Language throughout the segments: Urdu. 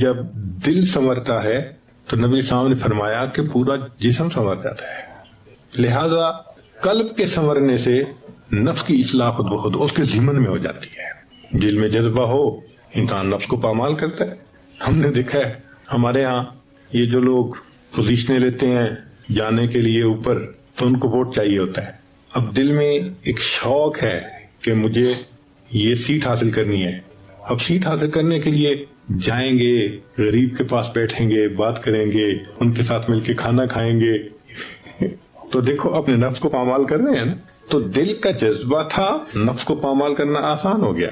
جب دل سنورتا ہے تو نبی صاحب نے فرمایا کہ پورا جسم سنور جاتا ہے. لہذا قلب کے سنورنے سے نفس کی اصلاح خود بخود اس کے ذمن میں ہو جاتی ہے. دل میں جذبہ ہو انسان نفس کو پامال کرتا ہے. ہم نے دیکھا ہے ہمارے ہاں یہ جو لوگ پوزیشنیں لیتے ہیں جانے کے لیے اوپر تو ان کو ووٹ چاہیے ہوتا ہے. اب دل میں ایک شوق ہے کہ مجھے یہ سیٹ حاصل کرنی ہے. اب سیٹ حاصل کرنے کے لیے جائیں گے, غریب کے پاس بیٹھیں گے, بات کریں گے, ان کے ساتھ مل کے کھانا کھائیں گے. تو دیکھو اپنے نفس کو پامال کر رہے ہیں نا. تو دل کا جذبہ تھا, نفس کو پامال کرنا آسان ہو گیا.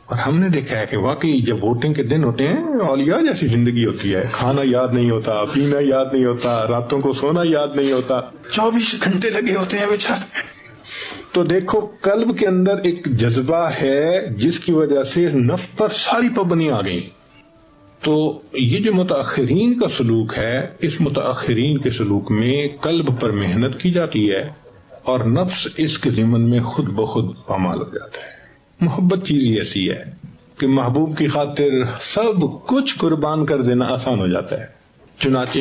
اور ہم نے دیکھا ہے کہ واقعی جب ووٹنگ کے دن ہوتے ہیں اولیاء جیسی زندگی ہوتی ہے. کھانا یاد نہیں ہوتا, پینا یاد نہیں ہوتا, راتوں کو سونا یاد نہیں ہوتا, 24 گھنٹے لگے ہوتے ہیں بیچارے. تو دیکھو قلب کے اندر ایک جذبہ ہے جس کی وجہ سے نفس پر ساری پابندیاں آ گئی. تو یہ جو متاخرین کا سلوک ہے, اس متاخرین کے سلوک میں قلب پر محنت کی جاتی ہے اور نفس اس کے ضمن میں خود بخود پامال ہو جاتا ہے. محبت چیز ایسی ہے کہ محبوب کی خاطر سب کچھ قربان کر دینا آسان ہو جاتا ہے. چنانچہ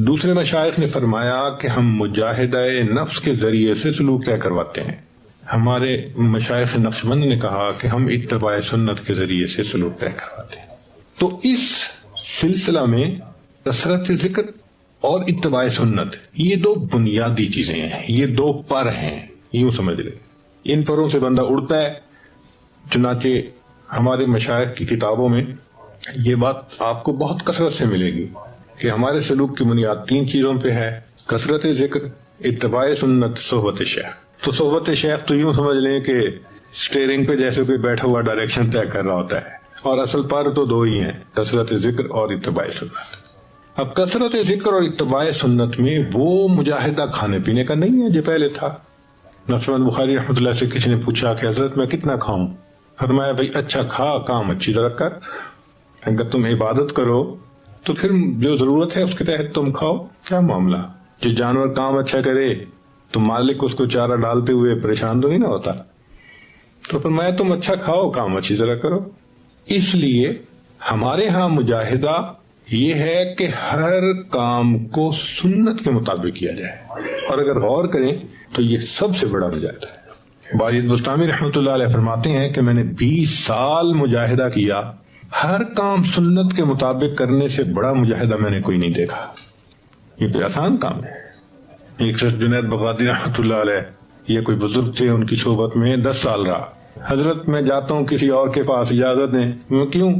دوسرے مشائخ نے فرمایا کہ ہم مجاہدہ نفس کے ذریعے سے سلوک طے کرواتے ہیں. ہمارے مشائخ نقشبند نے کہا کہ ہم اتباع سنت کے ذریعے سے سلوک طے کرواتے ہیں. تو اس سلسلہ میں کثرت ذکر اور اتباع سنت یہ دو بنیادی چیزیں ہیں, یہ دو پر ہیں, یوں سمجھ لیں. ان پروں سے بندہ اڑتا ہے. چنانچہ ہمارے مشائخ کی کتابوں میں یہ بات آپ کو بہت کثرت سے ملے گی کہ ہمارے سلوک کی بنیاد 3 چیزوں پہ ہے: کثرت ذکر, اتباع سنت, صحبت شیخ. تو صحبت شیخ تو یوں سمجھ لیں کہ سٹیئرنگ پہ جیسے کوئی بیٹھا ہوا ڈائریکشن طے کر رہا ہوتا ہے, اور اصل پر تو 2 ہی ہیں, کثرت ذکر اور اتباع سنت. اب کثرت ذکر اور اتباع سنت میں وہ مجاہدہ کھانے پینے کا نہیں ہے جو پہلے تھا. نقشبند بخاری رحمۃ اللہ سے کسی نے پوچھا کہ حضرت میں کتنا کھاؤں؟ فرمایا بھائی اچھا کھا, کام اچھی طرح کر. اگر تم عبادت کرو تو پھر جو ضرورت ہے اس کے تحت تم کھاؤ. کیا معاملہ, جو جانور کام اچھا کرے تو مالک اس کو چارہ ڈالتے ہوئے پریشان تو نہیں نہ ہوتا. تو فرمایا تم اچھا کھاؤ, کام اچھی طرح کرو. اس لیے ہمارے ہاں مجاہدہ یہ ہے کہ ہر کام کو سنت کے مطابق کیا جائے, اور اگر غور کریں تو یہ سب سے بڑا مجاہدہ ہے. باجد بستامی رحمۃ اللہ علیہ فرماتے ہیں کہ میں نے 20 سال مجاہدہ کیا, ہر کام سنت کے مطابق کرنے سے بڑا مجاہدہ میں نے کوئی نہیں دیکھا. یہ کوئی آسان کام ہے. ایک شخص جنید بغدادی رحمۃ اللہ علیہ, یہ کوئی بزرگ تھے, ان کی صحبت میں 10 سال رہا. حضرت میں جاتا ہوں کسی اور کے پاس, اجازت دیں. میں کیوں؟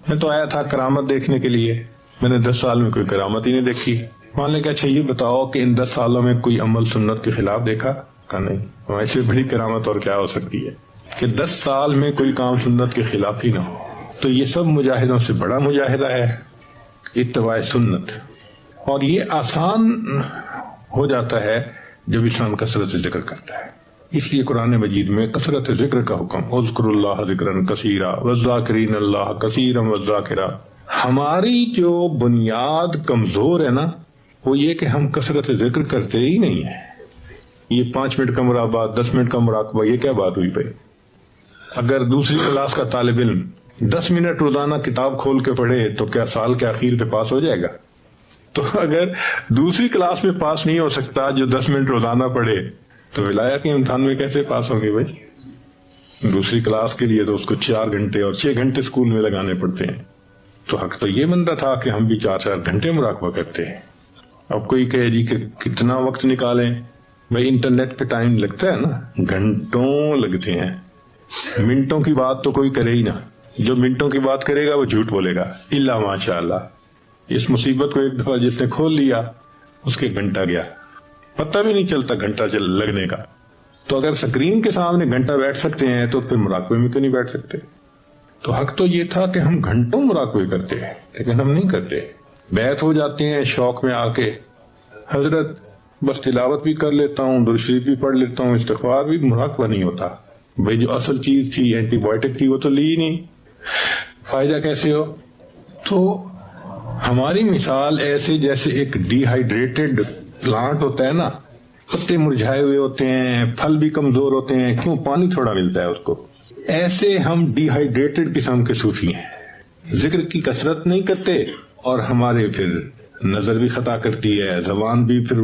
میں تو آیا تھا کرامت دیکھنے کے لیے. میں نے 10 سال میں کوئی کرامت ہی نہیں دیکھی. مان لیں کہ اچھا یہ بتاؤ کہ ان 10 سالوں میں کوئی عمل سنت کے خلاف دیکھا؟ کہا نہیں. ایسے بڑی کرامت اور کیا ہو سکتی ہے کہ 10 سال میں کوئی کام سنت کے خلاف ہی نہ ہو. تو یہ سب مجاہدوں سے بڑا مجاہدہ ہے اتباع سنت, اور یہ آسان ہو جاتا ہے جب انسان کثرت ذکر کرتا ہے. اس لیے قرآن مجید میں کثرت ذکر کا حکم, اذکروا اللہ ذکرا کثیرا والذاکرین اللہ کثیرا والذاکرات. ہماری جو بنیاد کمزور ہے نا, وہ یہ کہ ہم کثرت ذکر کرتے ہی نہیں ہیں. یہ 5 منٹ کا مراقبہ, 10 منٹ کا مراقبہ, یہ کیا بات ہوئی بھائی؟ اگر دوسری کلاس کا طالب علم 10 منٹ روزانہ کتاب کھول کے پڑھے تو کیا سال کے آخر پہ پاس ہو جائے گا؟ تو اگر دوسری کلاس میں پاس نہیں ہو سکتا جو 10 منٹ روزانہ پڑھے, تو ولایت کے امتحان میں کیسے پاس ہوں گے بھائی؟ دوسری کلاس کے لیے تو اس کو 4 گھنٹے اور 6 گھنٹے اسکول میں لگانے پڑتے ہیں. تو حق تو یہ بنتا تھا کہ ہم بھی 4 گھنٹے مراقبہ کرتے ہیں. اب کوئی کہے جی کہ کتنا وقت نکالیں؟ بھائی انٹرنیٹ پہ ٹائم لگتا ہے نا, گھنٹوں لگتے ہیں. منٹوں کی بات تو کوئی کرے ہی نہ. جو منٹوں کی بات کرے گا وہ جھوٹ بولے گا, الا ماشاء اللہ. اس مصیبت کو ایک دفعہ جس نے کھول لیا اس کے گھنٹہ گیا, پتہ بھی نہیں چلتا گھنٹہ لگنے کا. تو اگر سکرین کے سامنے گھنٹہ بیٹھ سکتے ہیں تو پھر مراقبے میں کیوں نہیں بیٹھ سکتے؟ تو حق تو یہ تھا کہ ہم گھنٹوں مراقبے کرتے ہیں, لیکن ہم نہیں کرتے. بیعت ہو جاتے ہیں شوق میں آ کے, حضرت بس تلاوت بھی کر لیتا ہوں, درود شریف بھی پڑھ لیتا ہوں, استغفار بھی, مراقبہ نہیں ہوتا. بھائی جو اصل چیز تھی, اینٹی بایوٹک تھی, وہ تو لی ہی نہیں, فائدہ کیسے ہو؟ تو ہماری مثال ایسے جیسے ایک ڈی ہائیڈریٹڈ پلانٹ ہوتا ہے نا, پتے مرجھائے ہوئے ہوتے ہیں, پھل بھی کمزور ہوتے ہیں, کیوں؟ پانی تھوڑا ملتا ہے اس کو. ایسے ہم ڈی ہائیڈریٹڈ قسم کے صوفی ہیں. ذکر کی کثرت نہیں کرتے اور ہمارے پھر نظر بھی خطا کرتی ہے، زبان بھی پھر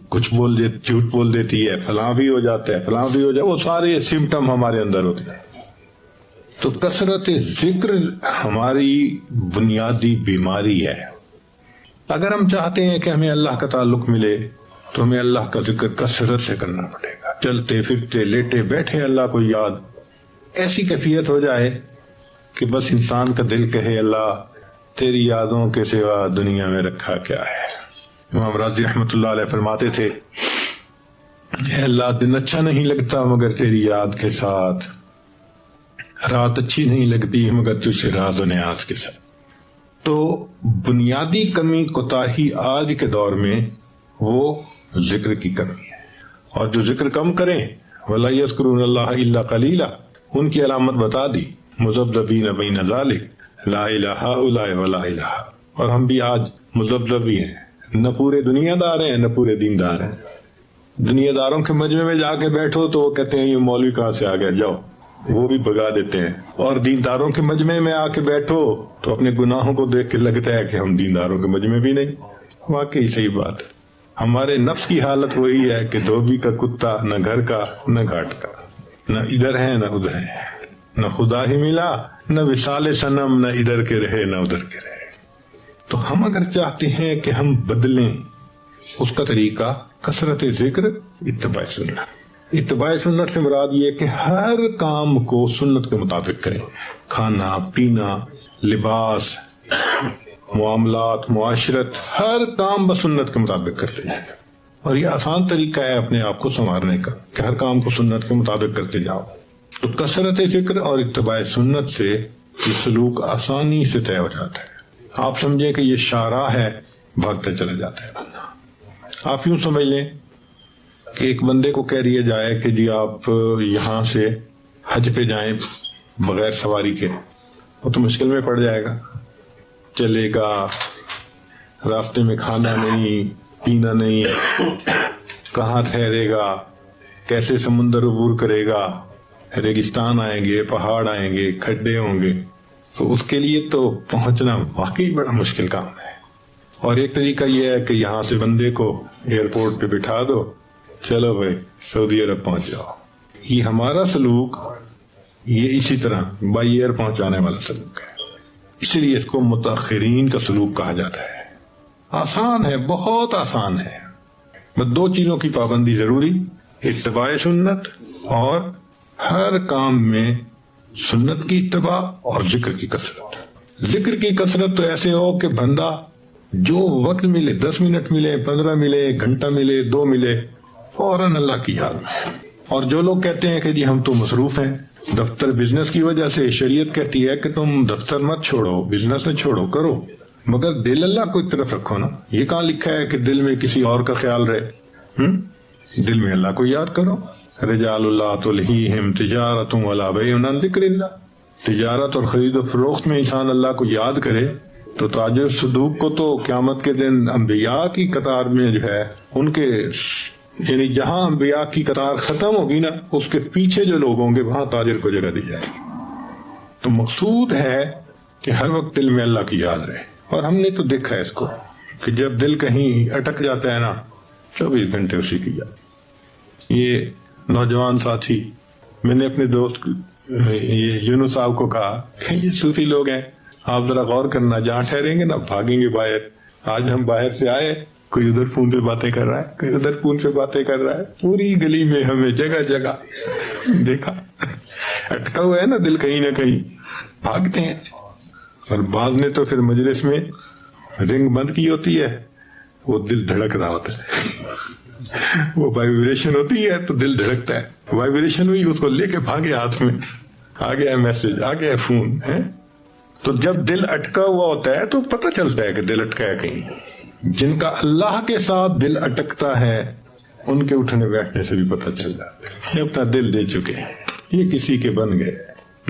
کچھ جھوٹ بول دیتی ہے، فلاں بھی ہو جاتا ہے، فلاں بھی ہو جائے، وہ سارے سمٹم ہمارے اندر ہوتے ہیں۔ تو کثرت ذکر ہماری بنیادی بیماری ہے۔ اگر ہم چاہتے ہیں کہ ہمیں اللہ کا تعلق ملے تو ہمیں اللہ کا ذکر کثرت سے کرنا پڑے گا، چلتے پھرتے لیٹے بیٹھے اللہ کو یاد، ایسی کیفیت ہو جائے کہ بس انسان کا دل کہے اللہ تیری یادوں کے سوا دنیا میں رکھا کیا ہے۔ امام راضی رحمۃ اللہ علیہ فرماتے تھے اے اللہ دن اچھا نہیں لگتا مگر تیری یاد کے ساتھ، رات اچھی نہیں لگتی مگر تجھ سے راز و نیاز کے ساتھ۔ تو بنیادی کمی کوتاہی آج کے دور میں وہ ذکر کی کمی ہے، اور جو ذکر کم کریں وَلَا يَذْكُرُونَ اللَّهَ إِلَّا قَلِيلًا، ان کی علامت بتا دی، مذبذبین بین ذالک لا الہ الا ولا الہ۔ اور ہم بھی آج مذبذب بھی ہیں، نہ پورے دنیا دار ہیں نہ پورے دیندار ہیں۔ دنیا داروں کے مجمع میں جا کے بیٹھو تو وہ کہتے ہیں یہ مولوی کہاں سے آ گیا، جاؤ، وہ بھی بھگا دیتے ہیں، اور دینداروں کے مجمع میں آ کے بیٹھو تو اپنے گناہوں کو دیکھ کے لگتا ہے کہ ہم دینداروں کے مجمع بھی نہیں۔ واقعی صحیح بات ہے، ہمارے نفس کی حالت وہی ہے کہ دھوبی کا کتا، نہ گھر کا نہ گھاٹ کا، نہ ادھر ہے نہ ادھر ہے، نہ خدا ہی ملا نہ وصال صنم، نہ ادھر کے رہے نہ ادھر کے رہے۔ تو ہم اگر چاہتے ہیں کہ ہم بدلیں، اس کا طریقہ کثرت ذکر، اتباع سنت۔ اتباع سنت سے مراد یہ کہ ہر کام کو سنت کے مطابق کریں، کھانا پینا، لباس، معاملات، معاشرت، ہر کام بس سنت کے مطابق کر لیں۔ اور یہ آسان طریقہ ہے اپنے آپ کو سنوارنے کا کہ ہر کام کو سنت کے مطابق کرتے جاؤ۔ تو کثرت ذکر اور اتباع سنت سے یہ سلوک آسانی سے طے ہو جاتا ہے۔ آپ سمجھیں کہ یہ شاہراہ ہے، بھاگتا چلا جاتا ہے بندہ۔ آپ یوں سمجھ لیں کہ ایک بندے کو کہہ دیا جائے کہ جی آپ یہاں سے حج پہ جائیں بغیر سواری کے، وہ تو مشکل میں پڑ جائے گا، چلے گا، راستے میں کھانا نہیں پینا نہیں، کہاں ٹھہرے گا، کیسے سمندر عبور کرے گا، ریگستان آئیں گے، پہاڑ آئیں گے، کھڈے ہوں گے، تو اس کے لیے تو پہنچنا واقعی بڑا مشکل کام ہے۔ اور ایک طریقہ یہ ہے کہ یہاں سے بندے کو ایئرپورٹ پہ بٹھا دو، چلو بھائی سعودی عرب پہنچ جاؤ۔ یہ ہمارا سلوک یہ اسی طرح بائی ایئر پہنچانے والا سلوک ہے، اس لیے اس کو متاخرین کا سلوک کہا جاتا ہے۔ آسان ہے، بہت آسان ہے، بس دو چیزوں کی پابندی ضروری، اتباع سنت، اور ہر کام میں سنت کی اتباع اور ذکر کی کثرت۔ ذکر کی کثرت تو ایسے ہو کہ بندہ جو وقت ملے، 10 منٹ ملے، 15 ملے، 1 گھنٹہ ملے، 2 ملے، فوراً اللہ کی یاد میں۔ اور جو لوگ کہتے ہیں کہ جی ہم تو مصروف ہیں دفتر بزنس کی وجہ سے، شریعت کہتی ہے کہ تم دفتر مت چھوڑو، بزنس میں چھوڑو، کرو، مگر دل اللہ کو ایک طرف رکھو نا۔ یہ کہاں لکھا ہے کہ دل میں کسی اور کا خیال رہے؟ دل میں اللہ کو یاد کرو۔ رجال اللہ تلہیہم تجارت ولا بیع عن ذکر اللہ، تجارت اور خرید و فروخت میں انسان اللہ کو یاد کرے تو تاجر صدوق کو تو قیامت کے دن انبیاء کی قطار میں جو ہے ان کے، یعنی جہاں انبیاء کی قطار ختم ہوگی نا، اس کے پیچھے جو لوگ ہوں گے وہاں تاجر کو جگہ دی جائے گی۔ تو مقصود ہے کہ ہر وقت دل میں اللہ کی یاد رہے۔ اور ہم نے تو دیکھا ہے اس کو کہ جب دل کہیں اٹک جاتا ہے نا، 24 گھنٹے اسی کی یاد۔ یہ نوجوان ساتھی، میں نے اپنے دوست یونس صاحب کو کہا کہ یہ صوفی لوگ ہیں، آپ ذرا غور کرنا، جہاں ٹھہریں گے نا بھاگیں گے باہر۔ آج ہم باہر سے آئے، کوئی ادھر فون پہ باتیں کر رہا ہے، کوئی ادھر فون پہ باتیں کر رہا ہے، پوری گلی میں ہمیں جگہ جگہ دیکھا، اٹکا ہوا ہے نا دل کہیں نہ کہیں، بھاگتے ہیں۔ اور بعض نے تو پھر مجلس میں رنگ بند کی ہوتی ہے، وہ دل دھڑک رہا ہوتا ہے، وہ وائبریشن ہوتی ہے تو دل دھڑکتا ہے، وائبریشن ہوئی اس کو لے کے بھاگے، ہاتھ میں آ گیا میسج، آ گیا فون ہے۔ تو جب دل اٹکا ہوا ہوتا ہے تو پتہ چلتا ہے کہ دل اٹکا ہے کہیں۔ جن کا اللہ کے ساتھ دل اٹکتا ہے ان کے اٹھنے بیٹھنے سے بھی پتہ چل جاتا ہے، یہ اپنا دل دے چکے ہیں، یہ کسی کے بن گئے،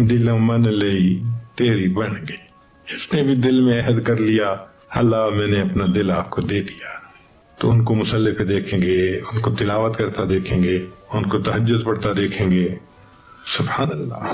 دل من لئی تیری بن گئی۔ اس نے بھی دل میں عہد کر لیا، اللہ میں نے اپنا دل آپ کو دے دیا۔ تو ان کو مصلی پہ دیکھیں گے، ان کو تلاوت کرتا دیکھیں گے، ان کو تہجد پڑھتا دیکھیں گے، سبحان اللہ۔